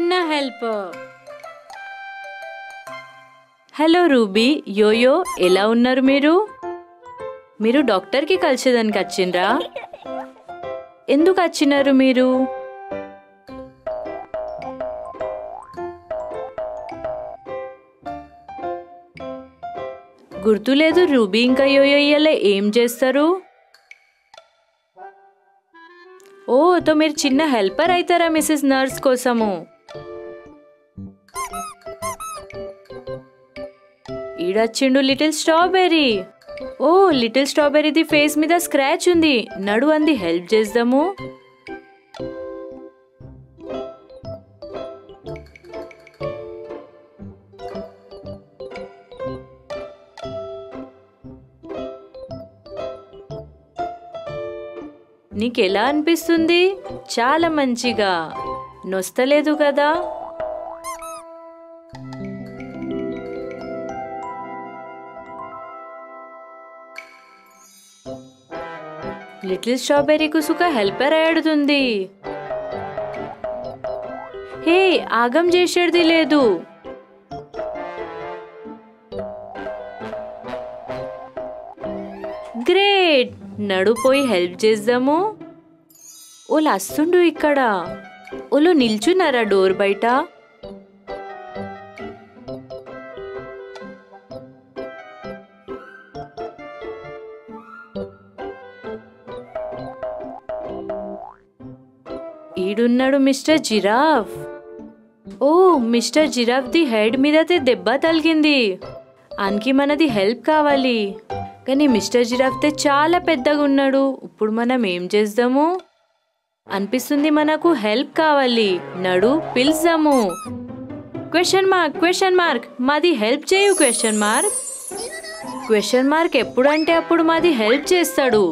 చిన్న help. Hello ruby, yo-yo, ఎలా ఉన్నారు మీరు? మీరు డాక్టర్కి కలిసేదానికి వచ్చిండ్రా? ఎందుకు వచ్చినారు మీరు? గుర్తులేదు రూబీ ఇంకా యోయో ఇయ్యాల ఏం చేస్తారు? ఓ తో మీరు చిన్న హెల్పర్ అవుతారా మిసెస్ నర్స్ కోసము? ఈడొచ్చిండు లిటిల్ స్ట్రాబెర్రీ. ఓ లిటిల్ స్ట్రాబెర్రీది ఫేస్ మీద స్క్రాచ్ ఉంది, నడు అంది హెల్ప్ చేద్దాము. నీకెలా అనిపిస్తుంది? చాలా మంచిగా. నొస్తలేదు కదా? లిటిల్ స్ట్రాబెర్రీ కుసుక హెల్పర్ ఆడుతుంది. హే, ఆగం చేసేది లేదు. గ్రేట్, నడుపోయి హెల్ప్ చేద్దాము. ఓళ్ళు వస్తుండు ఇక్కడ. ఓళ్ళు నిల్చున్నారా డోర్ బయట? ఈడున్నాడు మిస్టర్ జిరాఫ్. ఓ మిస్టర్ జిరాఫ్ ది హెడ్ మీద దెబ్బ తగిలింది. అనికి మనది హెల్ప్ కావాలి. కానీ మిస్టర్ జిరాఫ్ చాలా పెద్దగా ఉన్నాడు. ఇప్పుడు మనం ఏం చేద్దాము? అనిపిస్తుంది మనకు హెల్ప్ కావాలి. నడు పిలుద్దాము. క్వశ్చన్ మార్క్, క్వశ్చన్ మార్క్, మాది హెల్ప్ చేయు క్వశ్చన్ మార్క్. క్వశ్చన్ మార్క్ ఎప్పుడంటే అప్పుడు మాది హెల్ప్ చేస్తాడు.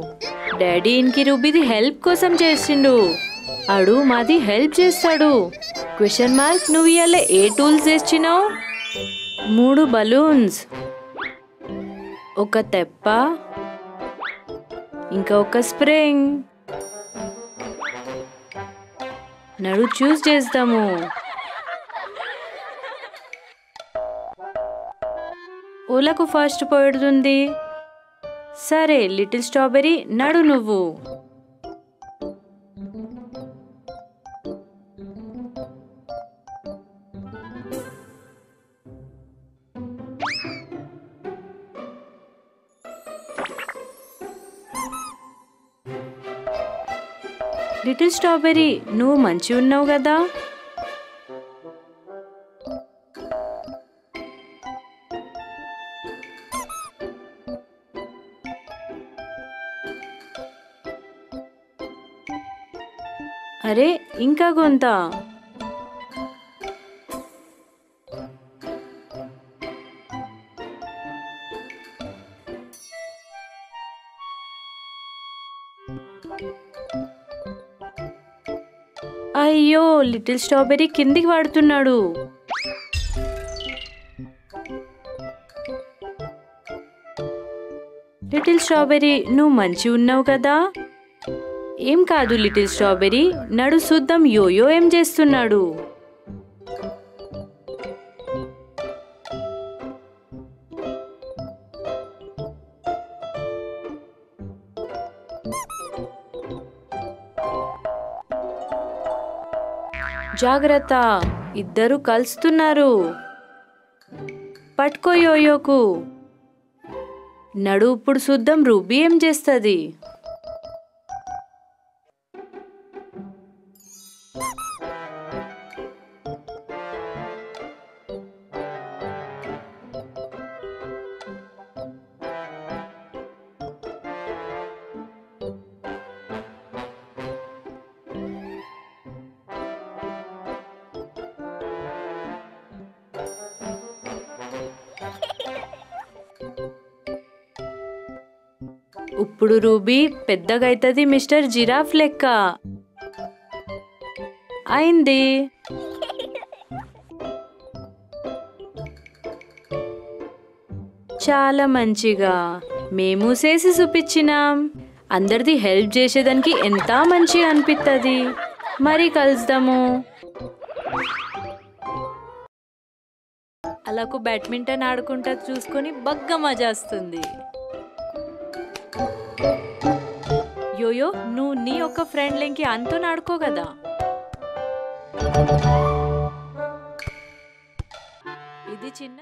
డాడీ ఇన్కి రూబీది హెల్ప్ కోసం చేసిండు. అడు మాది హెల్ప్ చేస్తాడు. క్వశ్చన్ మార్క్, నువ్వు ఇవాళ ఏ టూల్స్ తెచ్చినావు? 3 బలూన్స్, ఒక తెప్ప, ఇంకా ఒక స్ప్రింగ్. నడు చూస్ చేద్దాము. ఓలకు ఫస్ట్ పడుతుంది. సరే లిటిల్ స్ట్రాబెర్రీ, నడు నువ్వు. లిటిల్ స్ట్రాబెర్రీ, నువ్వు మంచి ఉన్నావు కదా? అరే ఇంకా కొంత. అయ్యో, లిటిల్ స్ట్రాబెర్రీ కిందికి పడుతున్నాడు. లిటిల్ స్ట్రాబెర్రీ, నువ్వు మంచి ఉన్నావు కదా? ఏం కాదు లిటిల్ స్ట్రాబెర్రీ, నడు చూద్దాం యోయో ఏం చేస్తున్నాడు. జాగ్రత్త, ఇద్దరు కలుస్తున్నారు. పట్టుకో యోయోకు. నడు ఇప్పుడు చూద్దాం రూబీ ఏం చేస్తుంది. ఇప్పుడు రూబీ పెద్దగా అవుతుంది మిస్టర్ జిరాఫ్ లెక్క. అయింది. చాలా మంచిగా మేము చేసి చూపించినాం. అందరిది హెల్ప్ చేసేదానికి ఎంత మంచిగా అనిపిస్తుంది. మరి కలుద్దాము. లాలాకు బ్యాడ్మింటన్ ఆడుకుంటా చూసుకొని బగ్గ మజాస్తుంది. యోయో, నువ్వు నీ ఒక ఫ్రెండ్ లెంకి అంతో ఆడుకో కదా. ఇది చిన్న